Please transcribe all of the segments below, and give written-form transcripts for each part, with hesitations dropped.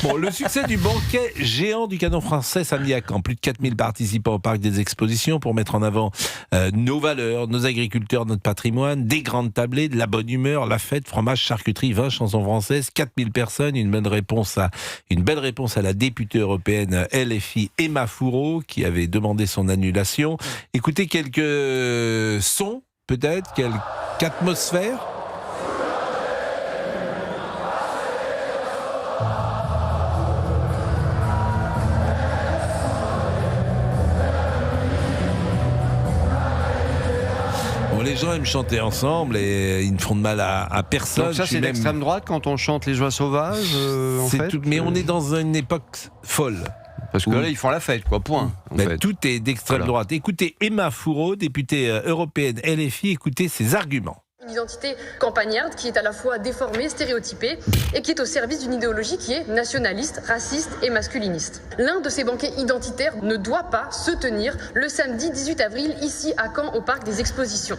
Bon, le succès du banquet géant du canon français samedi à Caen. Plus de 4000 participants au parc des expositions pour mettre en avant nos valeurs, nos agriculteurs, notre patrimoine, des grandes tablées, de la bonne humeur, la fête, fromage, charcuterie, vin, chansons françaises. 4000 personnes, une belle réponse à la députée européenne LFI Emma Fourreau qui avait demandé son annulation. Écoutez quelques sons, peut-être, quelques atmosphères. Les gens aiment chanter ensemble et ils ne font de mal à personne. Donc ça, c'est l'extrême droite quand on chante les joies sauvages, en fait. Mais on est dans une époque folle. Parce que là, ils font la fête, quoi, point. Tout est d'extrême droite. Écoutez Emma Fourreau, députée européenne LFI, écoutez ses arguments. Une identité campagnarde qui est à la fois déformée, stéréotypée et qui est au service d'une idéologie qui est nationaliste, raciste et masculiniste. L'un de ces banquets identitaires ne doit pas se tenir le samedi 18 avril ici à Caen au parc des expositions.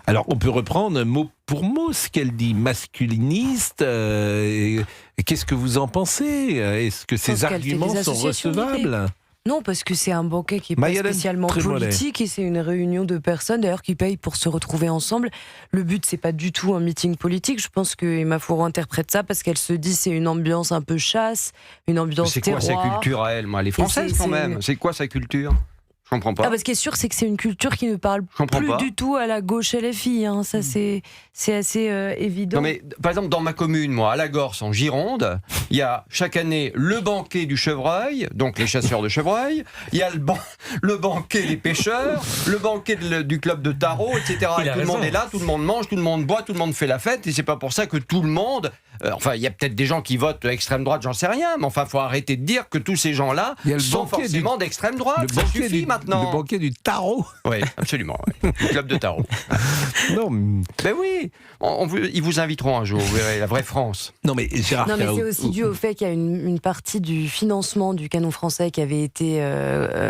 Alors on peut reprendre mot pour mot ce qu'elle dit, masculiniste. Qu'est-ce que vous en pensez ? Est-ce que ces arguments sont recevables ? Non, parce que c'est un banquet qui n'est pas spécialement politique et c'est une réunion de personnes d'ailleurs qui payent pour se retrouver ensemble. Le but, c'est pas du tout un meeting politique. Je pense que Emma Fourreau interprète ça parce qu'elle se dit c'est une ambiance un peu chasse, une ambiance terroir. C'est quoi sa culture à elle ? Elle est française quand même. C'est quoi sa culture ? Je comprends pas. Ce qui est sûr, c'est que c'est une culture qui ne parle plus du tout à la gauche LFI. Ça, c'est assez évident. Non, mais par exemple, dans ma commune, moi, à La Gorse, en Gironde, il y a chaque année le banquet du chevreuil, donc les chasseurs de chevreuil. Il y a le banquet des pêcheurs, le banquet du club de tarot, etc. Et tout le monde est là, tout le monde mange, tout le monde boit, tout le monde fait la fête. Et c'est pas pour ça que tout le monde. Il y a peut-être des gens qui votent extrême droite, j'en sais rien, mais faut arrêter de dire que tous ces gens-là sont forcément d'extrême droite. Ça suffit maintenant. Le banquet du tarot. Oui, absolument. Oui. Le club de tarot. Non, ben oui, ils vous inviteront un jour, vous verrez, la vraie France. Non, mais Gérard. Non, mais c'est aussi dû au fait qu'il y a une partie du financement du canon français qui avait été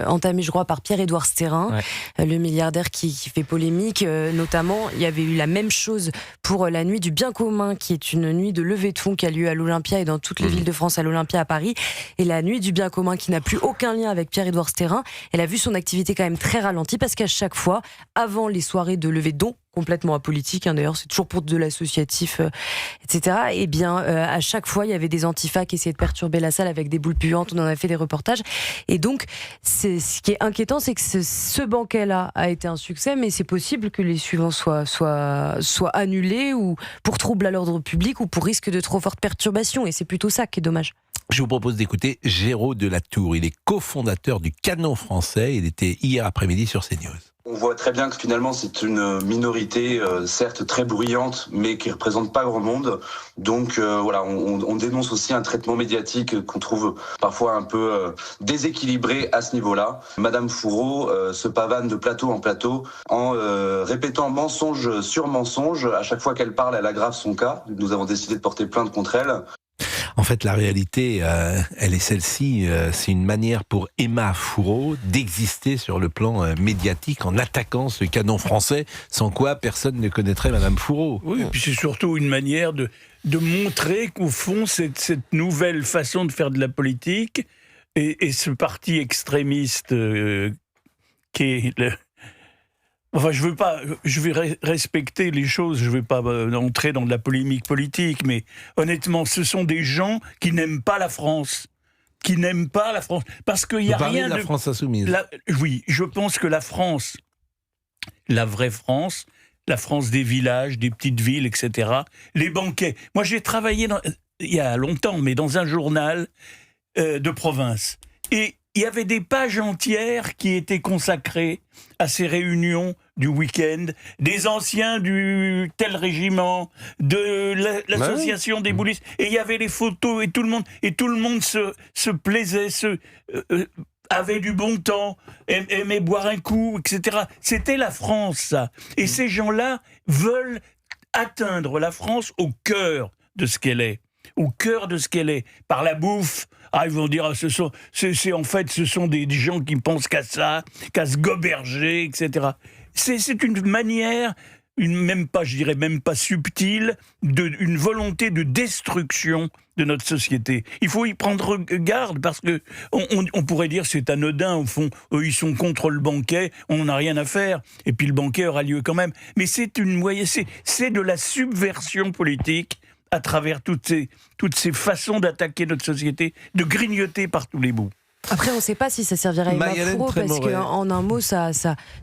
entamée, je crois, par Pierre-Édouard Stérin, le milliardaire qui fait polémique. Notamment, il y avait eu la même chose pour la nuit du bien commun, qui est une nuit de levée de fonds qui a lieu à l'Olympia et dans toutes les villes de France, à l'Olympia, à Paris. Et la nuit du bien commun, qui n'a plus aucun lien avec Pierre-Édouard Stérin, elle a vu son activité quand même très ralentie parce qu'à chaque fois, avant les soirées de levée de dons, complètement apolitique, d'ailleurs, c'est toujours pour de l'associatif, etc. Et bien, à chaque fois, il y avait des antifas qui essayaient de perturber la salle avec des boules puantes, on en a fait des reportages. Et donc, ce qui est inquiétant, c'est que ce banquet-là a été un succès, mais c'est possible que les suivants soient annulés ou pour trouble à l'ordre public ou pour risque de trop forte perturbation. Et c'est plutôt ça qui est dommage. Je vous propose d'écouter Géraud de la Tour. Il est cofondateur du Canon français. Il était hier après-midi sur CNews. On voit très bien que finalement c'est une minorité, certes très bruyante, mais qui représente pas grand monde. Donc on dénonce aussi un traitement médiatique qu'on trouve parfois un peu déséquilibré à ce niveau-là. Madame Fourreau se pavane de plateau en plateau en répétant mensonge sur mensonge. À chaque fois qu'elle parle, elle aggrave son cas. Nous avons décidé de porter plainte contre elle. En fait, la réalité, elle est celle-ci. C'est une manière pour Emma Fourreau d'exister sur le plan médiatique en attaquant ce canon français, sans quoi personne ne connaîtrait Madame Fourreau. Oui, et puis c'est surtout une manière de montrer qu'au fond, cette nouvelle façon de faire de la politique et ce parti extrémiste qui est... je vais respecter les choses, je ne vais pas entrer dans de la polémique politique, mais honnêtement, ce sont des gens qui n'aiment pas la France. Parce qu'il n'y a rien de la France insoumise. Oui, je pense que la France, la vraie France, la France des villages, des petites villes, etc., les banquets. Moi, j'ai travaillé il y a longtemps, mais dans un journal de province. Et il y avait des pages entières qui étaient consacrées à ces réunions du week-end, des anciens du tel régiment, de l'association des boulistes, et il y avait les photos et tout le monde se plaisait, avait du bon temps, aimait boire un coup, etc. C'était la France, ça. Et ces gens-là veulent atteindre la France au cœur de ce qu'elle est. Au cœur de ce qu'elle est, par la bouffe. Ils vont dire, ce sont des gens qui pensent qu'à ça, qu'à se goberger, etc. C'est une manière je dirais même pas subtile, une volonté de destruction de notre société. Il faut y prendre garde parce que on pourrait dire c'est anodin, au fond, eux ils sont contre le banquet, on n'en a rien à faire, et puis le banquet aura lieu quand même. Mais c'est de la subversion politique à travers toutes ces façons d'attaquer notre société, de grignoter par tous les bouts. Après, on ne sait pas si ça servira à Emma Fourreau, parce qu'en un mot, ça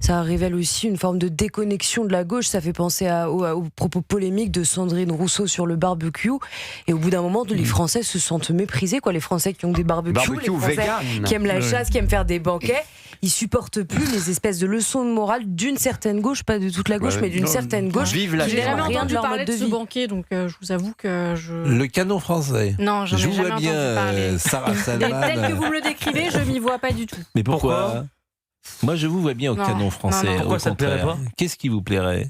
révèle aussi une forme de déconnexion de la gauche. Ça fait penser aux propos polémiques de Sandrine Rousseau sur le barbecue. Et au bout d'un moment, les Français se sentent méprisés, quoi. Les Français qui ont des barbecues, les Français qui aiment la chasse, qui aiment faire des banquets, ils supportent plus les espèces de leçons de morale d'une certaine gauche, pas de toute la gauche, mais d'une certaine gauche. Vive la qui J'ai jamais n'aiment rien entendu de leur parler mode de de ce vie. banquet, donc je vous avoue que je... Le canon français. Non, j'en ai Je vous jamais vois entendu parler. bien, Sarah Et Salman. tel que vous me le décrivez, je m'y vois pas du tout. Mais pourquoi Moi, je vous vois bien au Non, canon français. non, non. Pourquoi au ça te plairait contraire. Qu'est-ce qui vous plairait ?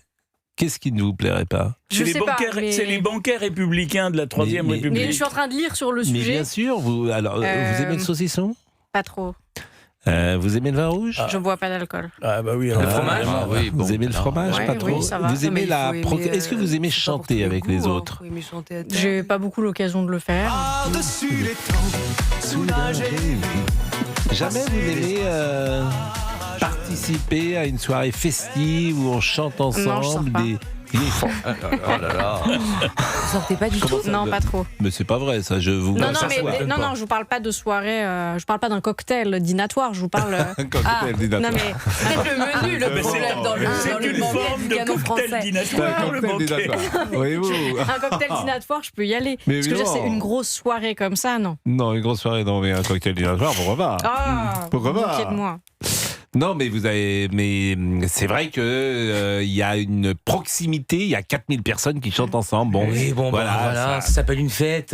Qu'est-ce qui ne vous plairait pas ? Je sais pas, mais... C'est les banquets républicains de la Troisième Mais- République. Mais je suis en train de lire sur le Mais sujet. bien sûr, vous aimez le saucisson ? Pas trop. Vous aimez le vin rouge ? Je bois pas d'alcool. Ah bah oui, alors, Le fromage vraiment. oui, Vous aimez le fromage ? Ouais, Pas oui, trop. ça va. Vous aimez Non, mais il faut aimer, Est-ce que vous aimez c'est pas pour tous chanter les avec goûts, les hein. autres ? Faut aimer chanter à terre. J'ai pas beaucoup l'occasion de le faire. Jamais vous n'aimez participer à une soirée festive où on chante Non, je sors ensemble pas. Oh là là. Vous sortez pas du tout. Non, pas trop. Mais c'est pas vrai, ça. Je vous Non, non, ça, mais ça, ça, non, je vous parle pas de soirée. Je parle pas d'un cocktail dînatoire. Je vous parle. Un cocktail dînatoire. Non mais C'est le menu, le problème dans le C'est une forme de canon cocktail français. dînatoire, le banquet. Voyez-vous ? un cocktail dînatoire, je peux y aller. Mais Ce que je veux dire, c'est évidemment. une grosse soirée comme ça, non. Non, une grosse soirée, non, mais un cocktail dînatoire, pourquoi pas ? Ah, Pourquoi vous pas moquez de moi. Non, mais c'est vrai que il y a une proximité, il y a 4000 personnes qui chantent ensemble. Bon, Oui, bon, voilà, ça s'appelle une fête.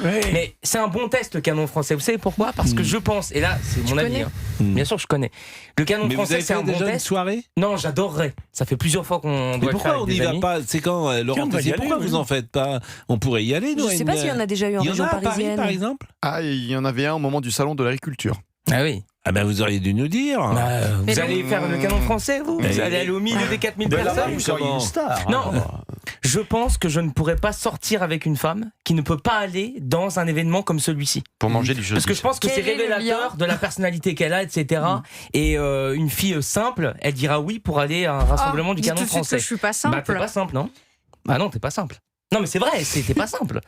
Ouais. Mais c'est un bon test, le canon français. Vous savez pourquoi ? Parce que je pense, et là, c'est mon avis. connais Bien sûr, je connais. Le canon Mais vous français, avez c'est fait un bon déjà une test. soirée ? Non, j'adorerais. Ça fait plusieurs fois qu'on Mais doit le faire pourquoi on avec n'y des va amis. pas ? C'est quand, Laurent on va y Tessier, aller, pourquoi oui. vous en faites pas ? On pourrait y aller, nous. Je sais pas s'il y en a déjà eu en Il y en région a à Paris, parisienne. par exemple ? Ah, il y en avait un au moment du salon de l'agriculture. Ah oui. Ah ben vous auriez dû nous dire. Vous Mais allez faire le canon français, vous Mais- Vous allez aller au milieu des 4000 Mais là-bas, personnes vous seriez une star. Non, je pense que je ne pourrais pas sortir avec une femme qui ne peut pas aller dans un événement comme celui-ci. Pour manger du Parce que je pense que c'est Quel est le révélateur lien de la personnalité qu'elle a, etc. Et une fille simple, elle dira oui pour aller à un rassemblement du Dis canon tout de suite français. que je suis pas Bah simple. t'es pas simple, non ? Bah non, t'es pas simple. Non mais c'est vrai, t'es pas simple.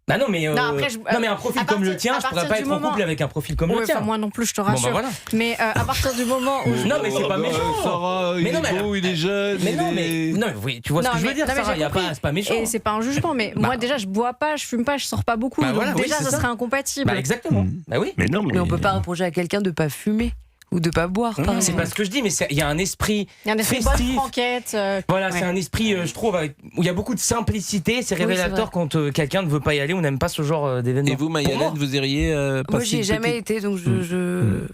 Bah non mais, Non, après, non mais un profil à comme le partir- tien, à je pourrais partir pas du être en moment- couple avec un profil comme Ouais, le tien. enfin, moi non plus, je te Bon bah rassure. voilà. Mais à partir du moment où Non mais c'est pas méchant. Sarah, Mais il non, est mais beau, il est jeune. Mais il non, est- mais non, oui, tu vois ce Non, que je veux mais- dire, non, mais Sarah. j'ai Y a compris. pas, c'est pas méchant. Et c'est pas un jugement, mais moi déjà je bois pas, je fume pas, je sors pas beaucoup. Bah donc voilà, oui, déjà c'est ça ça. serait incompatible. Bah exactement. Bah oui. Mais non, Mais on peut pas reprocher à quelqu'un de pas fumer ou de pas boire, par C'est exemple. pas ce que je dis, mais il y a un esprit Il y a des bonnes festif. franquettes. Voilà, ouais. c'est un esprit, je trouve, où il y a beaucoup de simplicité. C'est Oui, c'est révélateur vrai. quand quelqu'un ne veut pas y aller ou n'aime pas ce genre d'événement. Et vous, Pour moi. Mayalène, vous iriez Moi, passer j'y ai une jamais petite- été, donc je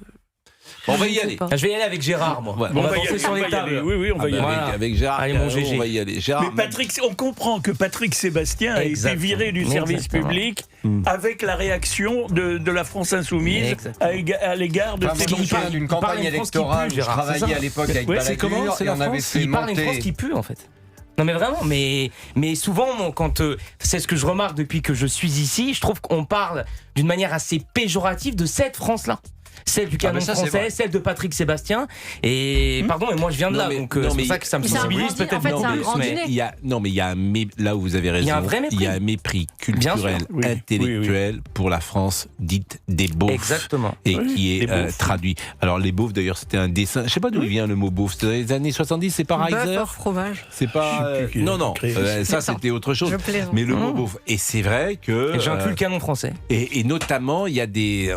On va je y ne sais aller. pas. Je vais y aller avec Gérard, moi. Ouais. On va y danser aller, sur on les va y aller. tables. Oui, on va y Ah bah, aller. Voilà. avec Gérard, Allez, mon on GG. va y aller. Gérard, Mais on comprend que Patrick Sébastien a été Exactement. viré du service Exactement. public avec la réaction de la France Insoumise Exactement. à l'égard de Enfin, ses moi, je me souviens banquiers. d'une Il parle campagne d'une France qui électorale pue, où je Gérard, c'est travaillais ça à l'époque avec Ouais, c'est comment, Balladur c'est et la on avait France fait Il parle d'une France monter. qui pue, en fait. Non mais vraiment, mais souvent quand c'est ce que je remarque depuis que je suis ici, je trouve qu'on parle d'une manière assez péjorative de cette France-là. Celle du canon mais ça, c'est français, vrai. celle de Patrick Sébastien. Et pardon, mais moi je viens de Non, là, mais- donc non, c'est mais- pour ça que ça me Mais c'est un sensibilise grand dîner, peut-être. en fait, non, c'est un mais- grand mais- dîner. il y a là où vous avez raison. Il y a un vrai mépris. Il y a un mépris Bien culturel, sûr. Oui, intellectuel pour la France dite des beaufs. Exactement. Et Oui, qui des est beaufs. traduit. Alors les beaufs d'ailleurs c'était un dessin. Je sais pas d'où il vient le mot beauf. C'était dans les années 70. C'est pas Bœuf Reiser. hors fromage. C'est pas. Je sais plus qui non a non. créé Ça Attends, c'était autre chose. Je plaisante. Mais le mot Mmh. beauf. Et c'est vrai que. Et j'inclus le canon français. Et notamment, il y a des...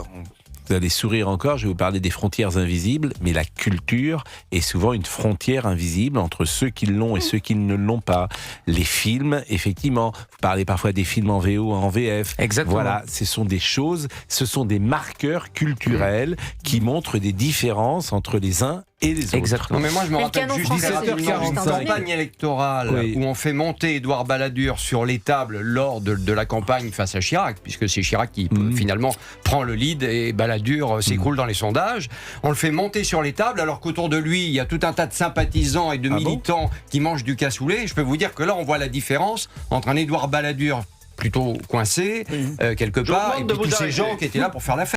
Vous allez sourire encore, je vais vous parler des frontières invisibles, mais la culture est souvent une frontière invisible entre ceux qui l'ont et ceux qui ne l'ont pas. Les films, effectivement, vous parlez parfois des films en VO, en VF. Exactement. Voilà, ce sont des choses, ce sont des marqueurs culturels qui montrent des différences entre les uns et les autres. Exactement. Non, mais moi je me Mais le rappelle canon juste français, une 17h45. campagne électorale Oui. où on fait monter Édouard Balladur sur les tables lors de la campagne face à Chirac, puisque c'est Chirac qui finalement prend le lead et Balladur s'écroule dans les sondages. On le fait monter sur les tables alors qu'autour de lui il y a tout un tas de sympathisants et de militants qui mangent du cassoulet. Je peux vous dire que là on voit la différence entre un Édouard Balladur plutôt coincé quelque part et puis tous ces gens qui étaient là pour faire la fête.